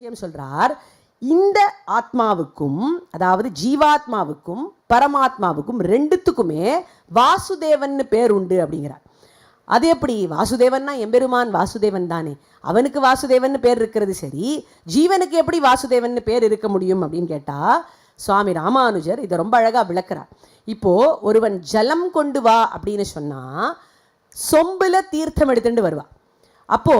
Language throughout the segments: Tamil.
சொல்றார். இந்த ஆத்மாவுக்கும், அதாவது ஜீவாத்மாவுக்கும் பரமாத்மாவுக்கும் ரெண்டுத்துக்குமே வாசுதேவன் பேர் உண்டு அப்படிங்கிறார். அது எப்படி? வாசுதேவன்னா எம்பெருமான் வாசுதேவன் தானே, அவனுக்கு வாசுதேவன் பேர் இருக்கிறது சரி, ஜீவனுக்கு எப்படி வாசுதேவன் பேர் இருக்க முடியும் அப்படின்னு கேட்டா சுவாமி ராமானுஜர் இதை ரொம்ப அழகா விளக்குறார். இப்போ ஒருவன் ஜலம் கொண்டு வா அப்படின்னு சொன்னா சொம்புல தீர்த்தம் எடுத்துட்டு வருவா. அப்போ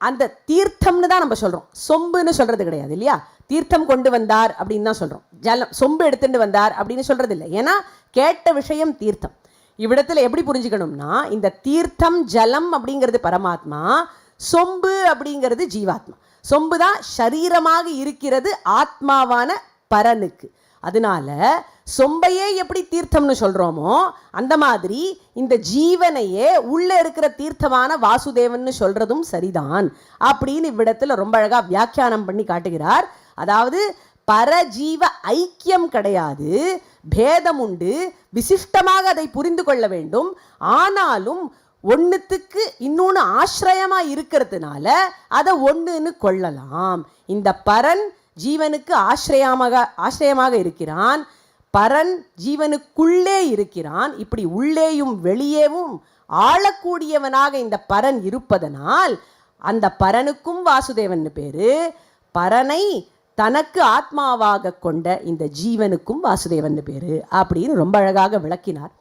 அந்த தீர்த்தம்னு தான் நம்ம சொல்றோம், சொம்புன்னு சொல்றது கிடையாது இல்லையா. தீர்த்தம் கொண்டு வந்தார் அப்படின்னு தான் சொல்றோம், ஜலம் சொம்பு எடுத்துட்டு வந்தார் அப்படின்னு சொல்றது இல்லை. ஏன்னா கேட்ட விஷயம் தீர்த்தம். இவ்விடத்துல எப்படி புரிஞ்சுக்கணும்னா, இந்த தீர்த்தம் ஜலம் அப்படிங்கிறது பரமாத்மா, சொம்பு அப்படிங்கிறது ஜீவாத்மா. சொம்பு தான் சரீரமாக இருக்கிறது ஆத்மாவான பரனுக்கு. அதனால சொம்பையே எப்படி தீர்த்தம்னு சொல்றோமோ அந்த மாதிரி இந்த ஜீவனையே உள்ள இருக்கிற தீர்த்தமான வாசுதேவன் சொல்றதும் சரிதான் அப்படின்னு இவ்விடத்துல ரொம்ப அழகா வியாக்கியானம் பண்ணி காட்டுகிறார். அதாவது பரஜீவ ஐக்கியம் கிடையாது, பேதம் உண்டு, விசிஷ்டமாக அதை புரிந்து கொள்ள வேண்டும். ஆனாலும் ஒன்றுத்துக்கு இன்னொன்று ஆசிரியமா இருக்கிறதுனால அதை ஒன்றுன்னு கொள்ளலாம். இந்த பரன் ஜீவனுக்கு ஆசிரியமாக இருக்கிறான், பரன் ஜீவனுக்குள்ளே இருக்கிறான். இப்படி உள்ளேயும் வெளியேவும் ஆளக்கூடியவனாக இந்த பரன் இருப்பதனால் அந்த பரனுக்கும் வாசுதேவன் பேரு, பரனை தனக்கு ஆத்மாவாக கொண்ட இந்த ஜீவனுக்கும் வாசுதேவன் பேரு அப்படின்னு ரொம்ப அழகாக விளக்கினார்.